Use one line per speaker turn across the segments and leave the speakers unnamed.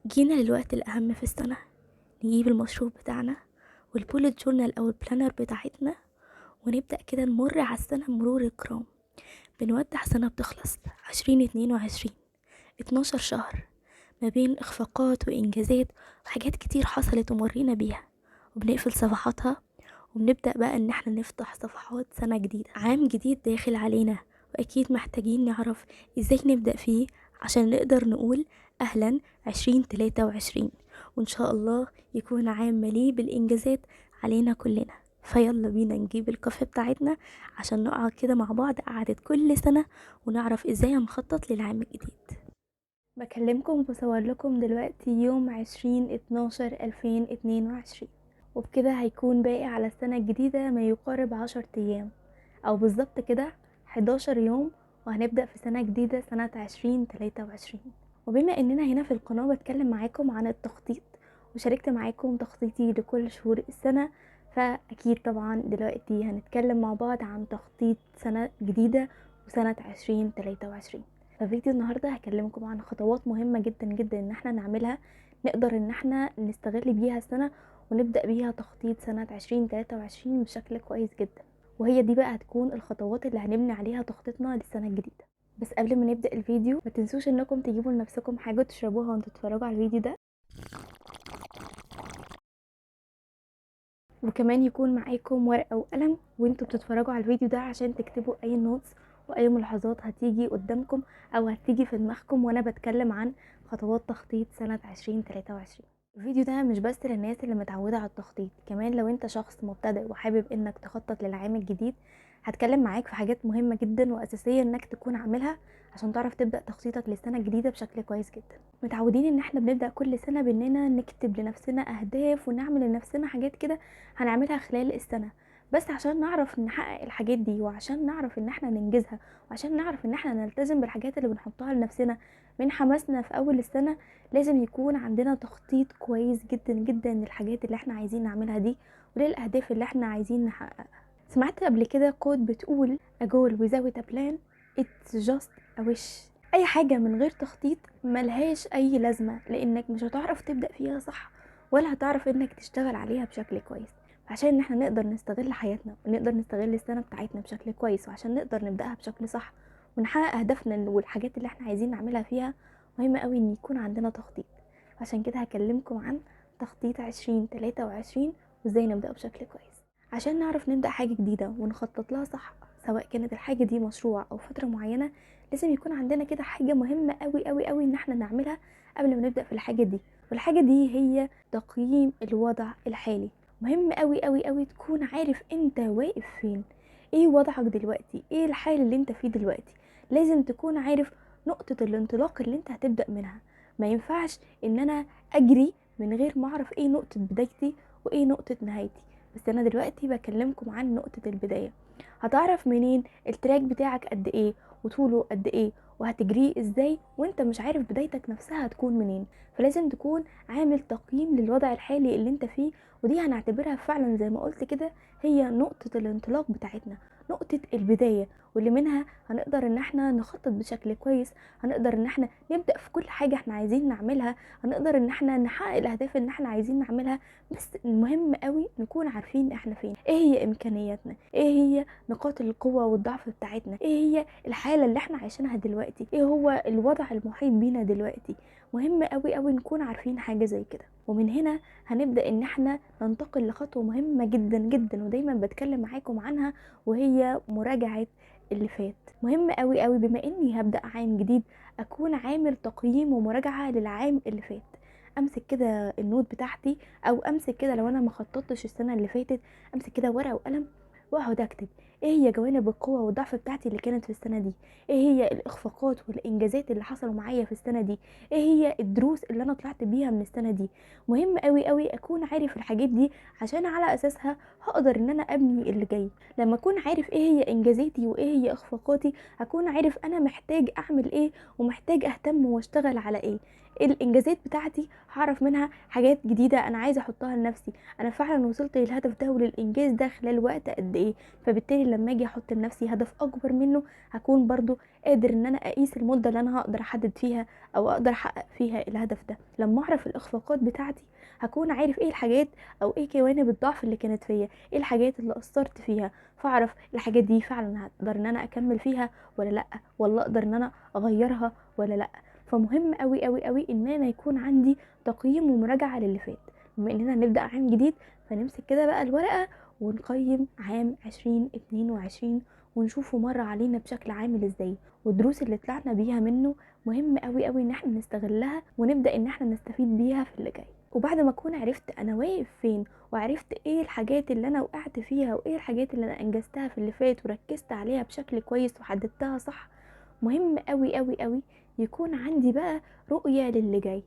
جينا للوقت الأهم في السنة، نجيب المشروب بتاعنا والبولت جورنال أو البلانر بتاعتنا، ونبدأ كده نمر على السنة مرور الكرام. بنودع سنة بتخلص 2022، 12 شهر ما بين إخفاقات وإنجازات وحاجات كتير حصلت ومرينا بيها، وبنقفل صفحاتها وبنبدأ بقى إن احنا نفتح صفحات سنة جديدة، عام جديد داخل علينا. وأكيد محتاجين نعرف إزاي نبدأ فيه عشان نقدر نقول أهلا 2023، وإن شاء الله يكون عام مليء بالإنجازات علينا كلنا. فيلا بينا نجيب الكافيه بتاعتنا عشان نقعد كده مع بعض قعدة كل سنة ونعرف إزاي هنخطط للعام الجديد. بكلمكم وبصور لكم دلوقتي يوم 20/12/2022، وبكده هيكون باقي على السنة الجديدة ما يقارب 10 أيام، أو بالظبط كده 11 يوم، وهنبدأ في سنة جديدة سنة 2023. وبما إننا هنا في القناة بتكلم معاكم عن التخطيط وشاركت معاكم تخطيطي لكل شهور السنة، فأكيد طبعا دلوقتي هنتكلم مع بعض عن تخطيط سنة جديدة وسنة 2023. ففيديو النهاردة هكلمكم عن خطوات مهمة جدا جدا ان احنا نعملها، نقدر ان احنا نستغل بيها السنة ونبدأ بيها تخطيط سنة 2023 بشكل كويس جدا. وهي دي بقى هتكون الخطوات اللي هنبني عليها تخطيطنا للسنة الجديدة. بس قبل ما نبدأ الفيديو ما تنسوش انكم تجيبوا لنفسكم حاجة تشربوها وانتوا تتفرجوا على الفيديو ده، وكمان يكون معاكم ورقة وقلم وانتوا بتتفرجوا على الفيديو ده عشان تكتبوا اي نوتس واي ملاحظات هتيجي قدامكم او هتيجي في دماغكم وانا بتكلم عن خطوات تخطيط سنة 2023. الفيديو ده مش بس للناس اللي متعودة على التخطيط، كمان لو انت شخص مبتدئ وحابب انك تخطط للعام الجديد هتكلم معاك في حاجات مهمة جدا واساسية انك تكون عاملها عشان تعرف تبدأ تخطيطك للسنة الجديدة بشكل كويس جدا. متعودين ان احنا بنبدأ كل سنة باننا نكتب لنفسنا اهداف ونعمل لنفسنا حاجات كده هنعملها خلال السنة، بس عشان نعرف نحقق الحاجات دي وعشان نعرف ان احنا ننجزها وعشان نعرف ان احنا نلتزم بالحاجات اللي بنحطها لنفسنا من حماسنا في اول السنة، لازم يكون عندنا تخطيط كويس جدا جدا للحاجات اللي احنا عايزين نعملها دي وللاهداف اللي احنا عايزين نحققها. سمعت قبل كده كود بتقول a goal without a plan it's just a wish. اي حاجة من غير تخطيط ملهاش اي لازمة، لانك مش هتعرف تبدأ فيها صح ولا هتعرف انك تشتغل عليها بشكل كويس. عشان احنا نقدر نستغل حياتنا ونقدر نستغل السنة بتاعتنا بشكل كويس وعشان نقدر نبدأها بشكل صح ونحقق اهدافنا والحاجات اللي احنا عايزين نعملها فيها، مهم قوي ان يكون عندنا تخطيط. عشان كده هكلمكم عن تخطيط 2023 وازاي نبدأه بشكل كويس. عشان نعرف نبدأ حاجة جديدة ونخطط لها صح، سواء كانت الحاجة دي مشروع او فترة معينة، لازم يكون عندنا كده حاجة مهمة قوي قوي قوي ان احنا نعملها قبل ما نبدأ في الحاجة دي، والحاجة دي هي تقييم الوضع الحالي. مهم قوي قوي قوي تكون عارف انت واقف فين، ايه وضعك دلوقتي، ايه الحال اللي انت فيه دلوقتي. لازم تكون عارف نقطة الانطلاق اللي انت هتبدأ منها. ما ينفعش ان انا اجري من غير ما اعرف ايه نقطة بدايتي وايه نقطة نهايتي. بس انا دلوقتي بكلمكم عن نقطة البداية. هتعرف منين التراك بتاعك قد ايه وطوله قد ايه وهتجريه ازاي وانت مش عارف بدايتك نفسها هتكون منين؟ فلازم تكون عامل تقييم للوضع الحالي اللي انت فيه، ودي هنعتبرها فعلا زي ما قلت كده هي نقطة الانطلاق بتاعتنا، نقطة البداية، واللي منها هنقدر ان احنا نخطط بشكل كويس، هنقدر ان احنا نبدأ في كل حاجة احنا عايزين نعملها، هنقدر ان احنا نحقق الاهداف اللي احنا عايزين نعملها. بس المهم قوي نكون عارفين احنا فين، ايه هي امكانياتنا، ايه هي نقاط القوة والضعف بتاعتنا، ايه هي الحالة اللي احنا عايشينها دلوقتي، ايه هو الوضع المحيط بينا دلوقتي. مهم قوي قوي نكون عارفين حاجة زي كده. ومن هنا هنبدأ ان احنا ننتقل لخطوة مهمة جدا جدا ودايما بتكلم معاكم عنها، وهي مراجعة اللي فات. مهم قوي قوي بما اني هبدأ عام جديد اكون عامل تقييم ومراجعة للعام اللي فات. امسك كده النوت بتاعتي او امسك كده لو انا ما خططتش السنة اللي فاتت، امسك كده ورقة وقلم واقعد اكتب ايه هي جوانب القوة والضعف بتاعتي اللي كانت في السنة دي، ايه هي الاخفاقات والانجازات اللي حصلوا معايا في السنة دي، ايه هي الدروس اللي انا طلعت بيها من السنة دي. مهم قوي قوي اكون عارف الحاجات دي عشان على اساسها هقدر ان انا ابني اللي جاي. لما اكون عارف ايه هي انجازاتي وايه هي اخفاقاتي هكون عارف انا محتاج اعمل ايه ومحتاج اهتم واشتغل على ايه. الانجازات بتاعتي هعرف منها حاجات جديده انا عايزه احطها لنفسي، انا فعلا وصلت للهدف ده وللانجاز ده خلال وقت قد ايه. فبالتالي لما اجي احط لنفسي هدف اكبر منه هكون برضو قادر ان انا اقيس المده اللي انا هقدر احدد فيها او اقدر احقق فيها الهدف ده. لما اعرف الاخفاقات بتاعتي هكون عارف ايه الحاجات او ايه جوانب الضعف اللي كانت فيا، ايه الحاجات اللي قصرت فيها، فاعرف الحاجات دي فعلا هقدر ان انا اكمل فيها ولا لا، ولا اقدر ان انا اغيرها ولا لا. فمهم قوي قوي قوي ان انا يكون عندي تقييم ومراجعه للي فات. بما اننا نبدا عام جديد فنمسك كده بقى الورقه ونقيم عام 2022 ونشوفه مر علينا بشكل عامل ازاي، والدروس اللي طلعنا بيها منه مهم قوي قوي ان احنا نستغلها ونبدا ان احنا نستفيد بيها في اللي جاي. وبعد ما اكون عرفت انا واقف فين وعرفت ايه الحاجات اللي انا وقعت فيها وايه الحاجات اللي انا انجزتها في اللي فات وركزت عليها بشكل كويس وحددتها صح، مهم قوي قوي قوي يكون عندي بقى رؤية للي جاي.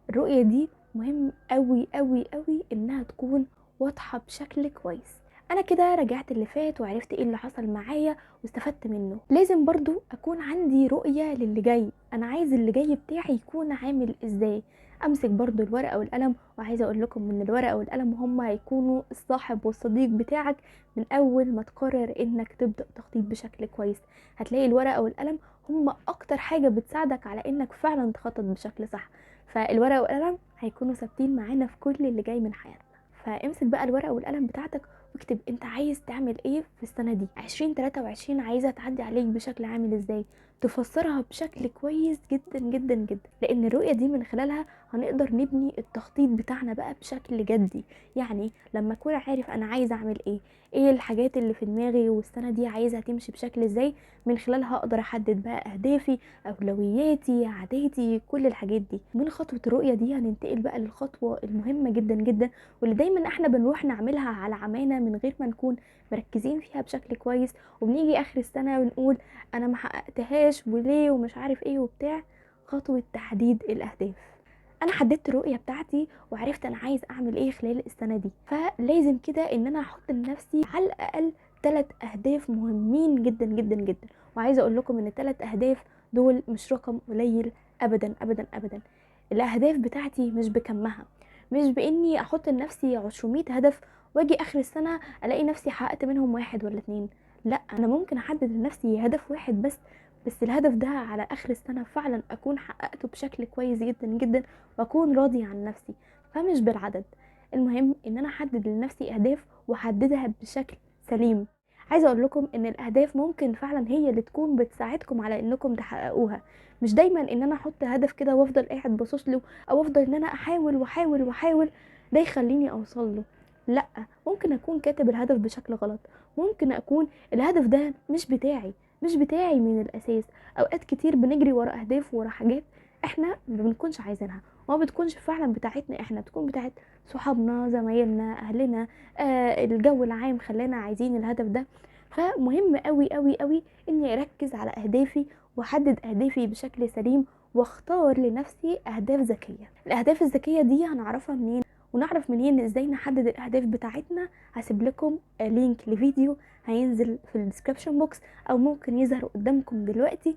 الرؤية دي مهم قوي قوي قوي انها تكون واضحة بشكل كويس. انا كده رجعت اللي فات وعرفت ايه اللي حصل معايا واستفدت منه، لازم برضو اكون عندي رؤية للي جاي. انا عايز اللي جاي بتاعي يكون عامل ازاي. امسك برضو الورقة والقلم، وعايزة اقول لكم ان الورقة والقلم هما هيكونوا الصاحب والصديق بتاعك من اول ما تقرر انك تبدأ تخطيط بشكل كويس. هتلاقي الورقة والقلم هما اكتر حاجة بتساعدك على انك فعلا تخطط بشكل صح. فالورقة والقلم هيكونوا ثابتين معانا في كل اللي جاي من حياتنا. فامسك بقى الورقة والقلم بتاعتك واكتب انت عايز تعمل ايه في السنة دي. 2023 عايزة تعدي عليك بشكل عامل ازاي، تفسرها بشكل كويس جدا جدا جدا، لان الرؤية دي من خلالها هنقدر نبني التخطيط بتاعنا بقى بشكل جدي. يعني لما اكون عارف انا عايزة اعمل ايه، ايه الحاجات اللي في دماغي والسنة دي عايزة تمشي بشكل ازاي، من خلالها اقدر احدد بقى اهدافي، اولوياتي، عاداتي، كل الحاجات دي. من خطوة الرؤية دي هننتقل بقى للخطوة المهمة جدا جدا واللي دايما احنا بنروح نعملها على عمانة من غير ما نكون مركزين فيها بشكل كويس، وبنيجي اخر السنة ونقول انا محققتهاش وليه ومش عارف ايه وبتاع. خطوة تحديد الاهداف. انا حددت الرؤية بتاعتي وعرفت انا عايز اعمل ايه خلال السنة دي، فلازم كده ان انا احط لنفسي على الاقل 3 اهداف مهمين جدا جدا جدا. وعايزه اقول لكم ان ال3 اهداف دول مش رقم قليل ابدا ابدا ابدا. الاهداف بتاعتي مش بكمها، مش باني احط لنفسي 200 هدف واجي اخر السنه الاقي نفسي حققت منهم 1 ولا 2. لا، انا ممكن احدد لنفسي هدف واحد بس الهدف ده على اخر السنه فعلا اكون حققته بشكل كويس جدا جدا واكون راضي عن نفسي. فمش بالعدد، المهم ان انا احدد لنفسي اهداف واحددها بشكل سليم. عايزه اقول لكم ان الاهداف ممكن فعلا هي اللي تكون بتساعدكم على انكم تحققوها. مش دايما ان انا احط هدف كده وافضل قاعد باصص له او افضل ان انا احاول واحاول واحاول ده يخليني اوصل له. لا، ممكن اكون كاتب الهدف بشكل غلط، ممكن اكون الهدف ده مش بتاعي من الاساس. اوقات كتير بنجري ورا اهداف ورا حاجات احنا ما بنكونش عايزينها وما بتكونش فعلا بتاعتنا، احنا بتكون بتاعت صحابنا، زمايلنا، اهلنا، الجو العام خلانا عايزين الهدف ده. فمهم قوي قوي قوي اني اركز على اهدافي واحدد اهدافي بشكل سليم واختار لنفسي اهداف ذكيه. الاهداف الذكيه دي هنعرفها منين ونعرف منين ازاي نحدد الاهداف بتاعتنا؟ هسيب لكم لينك لفيديو هينزل في الديسكريبشن بوكس او ممكن يظهر قدامكم دلوقتي.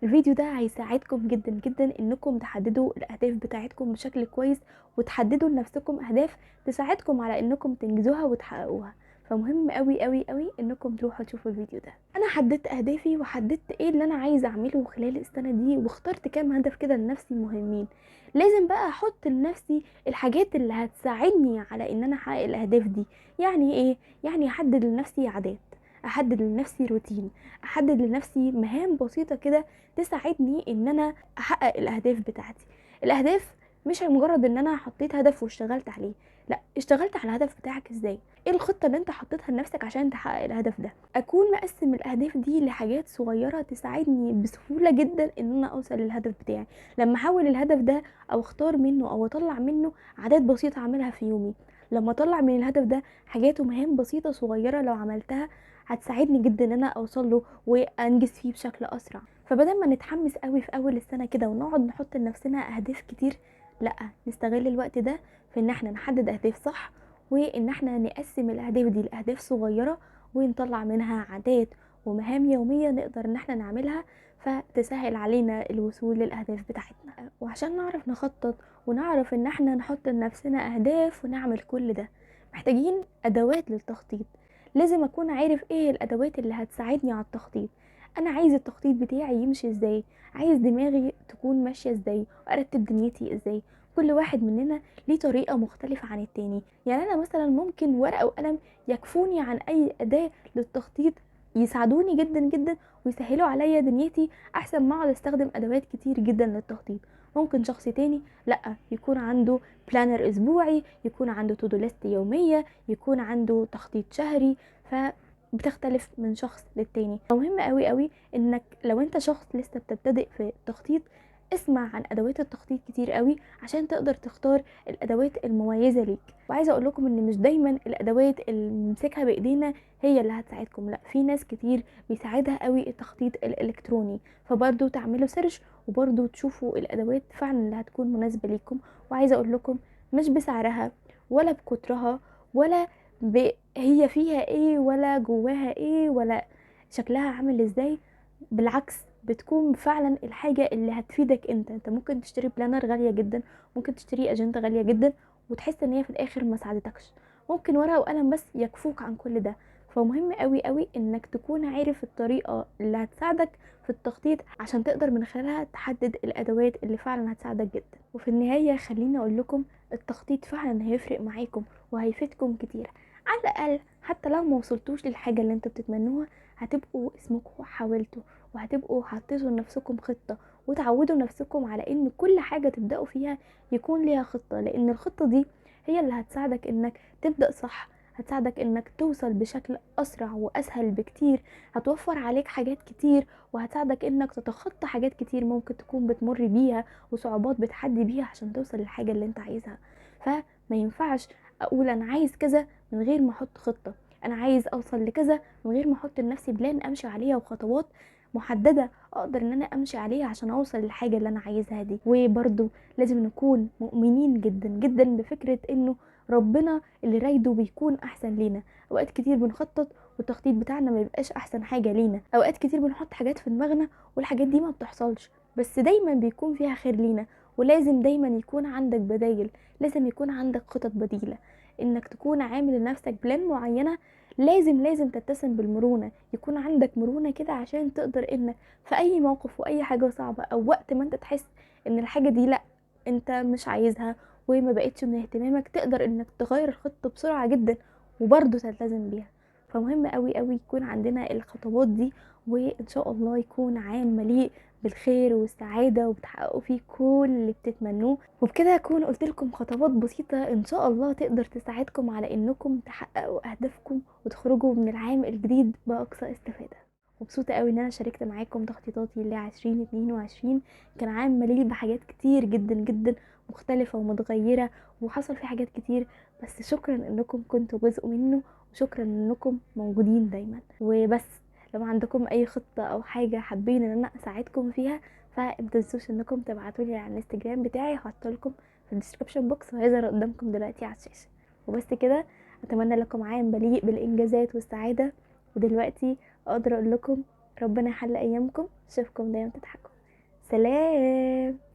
الفيديو ده هيساعدكم جدا جدا انكم تحددوا الاهداف بتاعتكم بشكل كويس وتحددوا لنفسكم اهداف تساعدكم على انكم تنجزوها وتحققوها. فمهم قوي قوي قوي انكم تروحوا تشوفوا الفيديو ده. انا حددت اهدافي وحددت ايه اللي انا عايزه اعمله خلال السنه دي واخترت كام هدف كده لنفسي مهمين. لازم بقى احط لنفسي الحاجات اللي هتساعدني على ان انا احقق الاهداف دي. يعني ايه؟ يعني احدد لنفسي عادات، احدد لنفسي روتين، احدد لنفسي مهام بسيطه كده تساعدني ان انا احقق الاهداف بتاعتي. الاهداف مش مجرد ان انا حطيت هدف واشتغلت عليه، لا، اشتغلت على الهدف بتاعك ازاي، ايه الخطه اللي انت حطيتها لنفسك عشان تحقق الهدف ده. اكون مقسم الاهداف دي لحاجات صغيره تساعدني بسهوله جدا ان انا اوصل للهدف بتاعي. لما احول الهدف ده او اختار منه او اطلع منه عادات بسيطه اعملها في يومي، لما اطلع من الهدف ده حاجات ومهام بسيطه صغيره لو عملتها هتساعدني جدا ان انا اوصل له وانجز فيه بشكل اسرع. فبدل ما نتحمس قوي في اول السنه كده ونقعد نحط لنفسنا اهداف كتير، لا، نستغل الوقت ده في ان احنا نحدد اهداف صح وان احنا نقسم الاهداف دي لاهداف صغيره ونطلع منها عادات ومهام يوميه نقدر ان احنا نعملها. فتسهل علينا الوصول للأهداف بتاعتنا. وعشان نعرف نخطط ونعرف ان احنا نحط لنفسنا أهداف ونعمل كل ده، محتاجين أدوات للتخطيط. لازم أكون عارف ايه الأدوات اللي هتساعدني على التخطيط. أنا عايز التخطيط بتاعي يمشي ازاي، عايز دماغي تكون ماشية ازاي، وأرتب دنيتي ازاي. كل واحد مننا ليه طريقة مختلفة عن التاني. يعني أنا مثلا ممكن ورقة وقلم يكفوني عن أي أداة للتخطيط، يساعدوني جدا جدا ويسهلوا عليا دنيتي احسن ما اقعد استخدم ادوات كتير جدا للتخطيط. ممكن شخص تاني لا، يكون عنده بلانر اسبوعي، يكون عنده تو دو ليست يوميه، يكون عنده تخطيط شهري. بتختلف من شخص للتاني. مهم قوي قوي انك لو انت شخص لسه بتبتدئ في التخطيط، اسمع عن ادوات التخطيط كتير قوي عشان تقدر تختار الادوات المميزه ليك. وعايزه اقول لكم ان مش دايما الادوات اللي بنمسكها بايدينا هي اللي هتساعدكم، لا، في ناس كتير بيساعدها قوي التخطيط الالكتروني. فبرضو تعملوا سيرش وبرضو تشوفوا الادوات فعلا اللي هتكون مناسبه ليكم. وعايزه اقول لكم مش بسعرها ولا بكترها ولا هي فيها ايه ولا جواها ايه ولا شكلها عامل ازاي، بالعكس بتكون فعلا الحاجة اللي هتفيدك انت ممكن تشتري بلانر غالية جدا، ممكن تشتري اجندة غالية جدا وتحس ان هي في الاخر ما ساعدتكش. ممكن ورقة وقلم بس يكفوك عن كل ده. فمهم قوي قوي انك تكون عارف الطريقة اللي هتساعدك في التخطيط عشان تقدر من خلالها تحدد الادوات اللي فعلا هتساعدك جدا. وفي النهاية خليني اقول لكم التخطيط فعلا هيفرق معاكم وهيفيدكم كتير. على الاقل حتى لو ما وصلتوش للحاجة اللي انتوا بتتمنوها، هتبقوا اسمكم حاولتوا، وهتبقوا حطيتوا لنفسكم خطة وتعودوا نفسكم على ان كل حاجة تبدأوا فيها يكون ليها خطة. لان الخطة دي هي اللي هتساعدك انك تبدأ صح، هتساعدك انك توصل بشكل اسرع واسهل بكتير، هتوفر عليك حاجات كتير، وهتساعدك انك تتخطى حاجات كتير ممكن تكون بتمر بيها وصعوبات بتحدي بيها عشان توصل للحاجة اللي انت عايزها. فما ينفعش اقول انا عايز كذا من غير ما احط خطة، انا عايز اوصل لكذا من غير ما احط لنفسي بلان امشي عليها وخطوات محددة اقدر ان انا امشي عليها عشان اوصل للحاجة اللي انا عايزها دي. وبرضو لازم نكون مؤمنين جدا جدا بفكرة انه ربنا اللي رايده بيكون احسن لينا. اوقات كتير بنخطط والتخطيط بتاعنا ما يبقاش احسن حاجة لينا، اوقات كتير بنحط حاجات في دماغنا والحاجات دي ما بتحصلش، بس دايما بيكون فيها خير لينا. ولازم دايما يكون عندك بدايل، لازم يكون عندك خطط بديلة، انك تكون عامل لنفسك بلان معينة. لازم تتسم بالمرونة، يكون عندك مرونة كده عشان تقدر انك في اي موقف واي حاجة صعبة او وقت ما انت تحس ان الحاجة دي لا انت مش عايزها وما بقتش من اهتمامك، تقدر انك تغير الخطة بسرعة جدا وبرضه تلتزم بيها. فمهم قوي قوي يكون عندنا الخطوات دي، وان شاء الله يكون عام مليء بالخير والسعادة وبتحققوا فيه كل اللي بتتمنوه. وبكده اكون قلت لكم خطوات بسيطة ان شاء الله تقدر تساعدكم على انكم تحققوا اهدافكم وتخرجوا من العام الجديد باقصى استفادة. مبسوطة قوي ان انا شاركت معاكم تخطيطاتي ل 2022. كان عام مليء بحاجات كتير جدا جدا مختلفة ومتغيرة وحصل فيه حاجات كتير، بس شكرا انكم كنتوا جزء منه وشكرا انكم موجودين دايما. وبس لو عندكم اي خطة او حاجة حابين ان انا اساعدكم فيها، فمتنسوش انكم تبعتولي على الانستجرام بتاعي، هحط لكم في الديسكربشن بوكس وهيظهر قدامكم دلوقتي على الشاشة. وبس كده، اتمنى لكم عام مليء بالانجازات والسعادة. ودلوقتي اقدر اقول لكم ربنا يحل ايامكم، اشوفكم دايما تضحكوا. سلام.